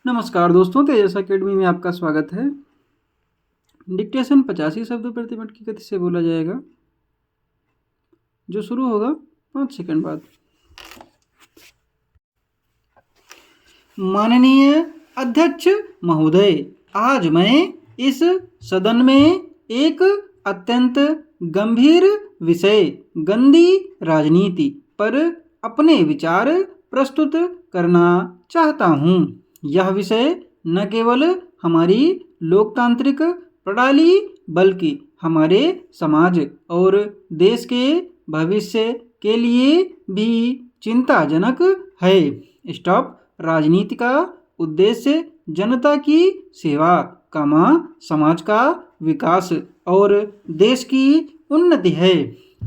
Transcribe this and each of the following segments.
नमस्कार दोस्तों, तेजस अकेडमी में आपका स्वागत है। डिक्टेशन 85 शब्दों प्रति मिनट की गति से बोला जाएगा, जो शुरू होगा 5 सेकंड बाद। माननीय अध्यक्ष महोदय, आज मैं इस सदन में एक अत्यंत गंभीर विषय गंदी राजनीति पर अपने विचार प्रस्तुत करना चाहता हूँ। यह विषय न केवल हमारी लोकतांत्रिक प्रणाली बल्कि हमारे समाज और देश के भविष्य के लिए भी चिंताजनक है। स्टॉप राजनीति का उद्देश्य जनता की सेवा, समाज का विकास और देश की उन्नति है।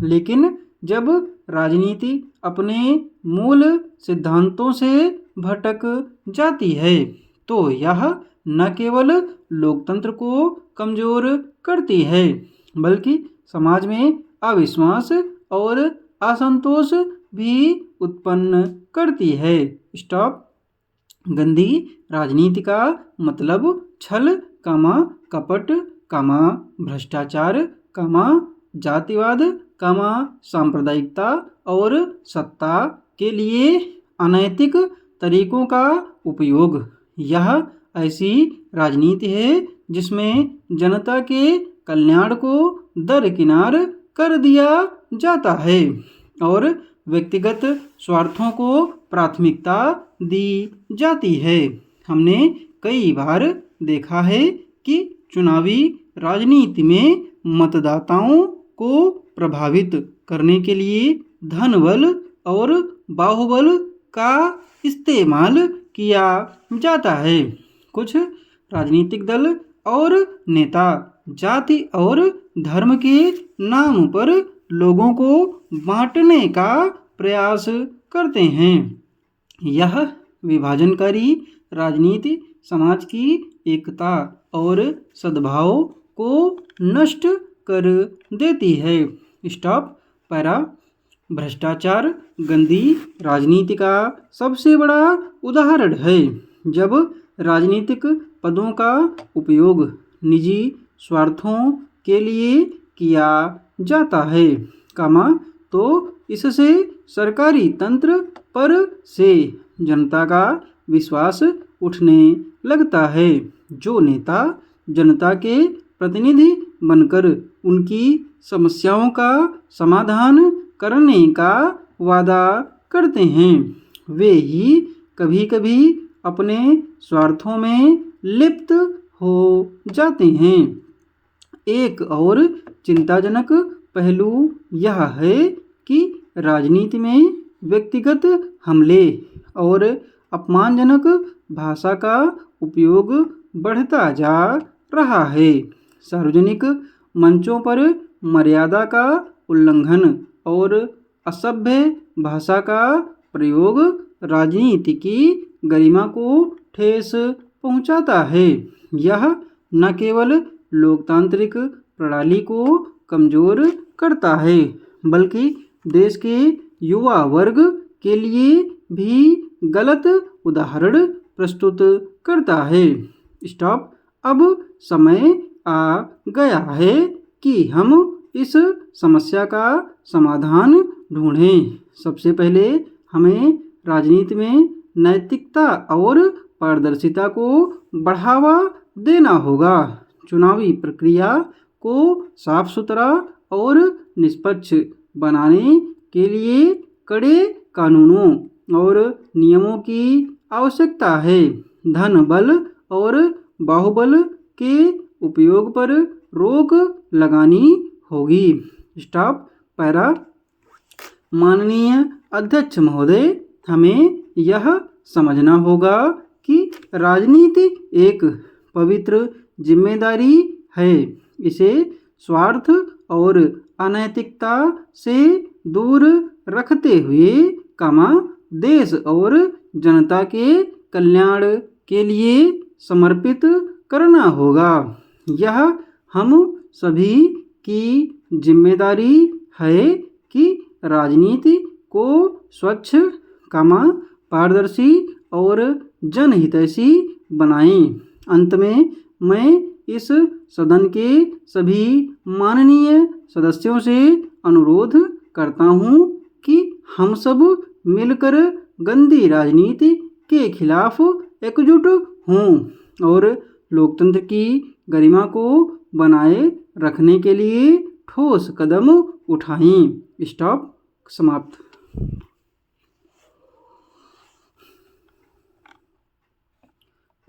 लेकिन जब राजनीति अपने मूल सिद्धांतों से भटक जाती है तो यह न केवल लोकतंत्र को कमजोर करती है बल्कि समाज में अविश्वास और असंतोष भी उत्पन्न करती है। स्टॉप गंदी राजनीति का मतलब छल, कपट, भ्रष्टाचार, जातिवाद, सांप्रदायिकता और सत्ता के लिए अनैतिक तरीकों का उपयोग। यह ऐसी राजनीति है जिसमें जनता के कल्याण को दरकिनार कर दिया जाता है और व्यक्तिगत स्वार्थों को प्राथमिकता दी जाती है। हमने कई बार देखा है कि चुनावी राजनीति में मतदाताओं को प्रभावित करने के लिए धनबल और बाहुबल का इस्तेमाल किया जाता है। कुछ राजनीतिक दल और नेता जाति और धर्म के नाम पर लोगों को बांटने का प्रयास करते हैं। यह विभाजनकारी राजनीति समाज की एकता और सद्भाव को नष्ट कर देती है। स्टॉप पैरा भ्रष्टाचार गंदी राजनीति का सबसे बड़ा उदाहरण है। जब राजनीतिक पदों का उपयोग निजी स्वार्थों के लिए किया जाता है, तो इससे सरकारी तंत्र पर से जनता का विश्वास उठने लगता है। जो नेता जनता के प्रतिनिधि बनकर उनकी समस्याओं का समाधान करने का वादा करते हैं, वे ही कभी कभी अपने स्वार्थों में लिप्त हो जाते हैं। एक और चिंताजनक पहलू यह है कि राजनीति में व्यक्तिगत हमले और अपमानजनक भाषा का उपयोग बढ़ता जा रहा है। सार्वजनिक मंचों पर मर्यादा का उल्लंघन और असभ्य भाषा का प्रयोग राजनीति की गरिमा को ठेस पहुंचाता है। यह न केवल लोकतांत्रिक प्रणाली को कमजोर करता है बल्कि देश के युवा वर्ग के लिए भी गलत उदाहरण प्रस्तुत करता है। स्टॉप अब समय आ गया है कि हम इस समस्या का समाधान ढूंढें। सबसे पहले हमें राजनीति में नैतिकता और पारदर्शिता को बढ़ावा देना होगा। चुनावी प्रक्रिया को साफ सुथरा और निष्पक्ष बनाने के लिए कड़े कानूनों और नियमों की आवश्यकता है। धन बल और बाहुबल के उपयोग पर रोक लगानी होगी। स्टॉप पैरा माननीय अध्यक्ष महोदय, हमें यह समझना होगा कि राजनीति एक पवित्र जिम्मेदारी है। इसे स्वार्थ और अनैतिकता से दूर रखते हुए देश और जनता के कल्याण के लिए समर्पित करना होगा। यह हम सभी की जिम्मेदारी है कि राजनीति को स्वच्छ, पारदर्शी और जनहितैषी बनाएं। अंत में मैं इस सदन के सभी माननीय सदस्यों से अनुरोध करता हूं कि हम सब मिलकर गंदी राजनीति के खिलाफ एकजुट हों और लोकतंत्र की गरिमा को बनाए रखने के लिए ठोस कदम उठाएं। स्टॉप। समाप्त।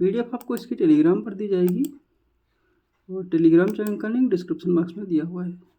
पीडीएफ आपको इसकी टेलीग्राम पर दी जाएगी और टेलीग्राम चैनल का लिंक डिस्क्रिप्शन बॉक्स में दिया हुआ है।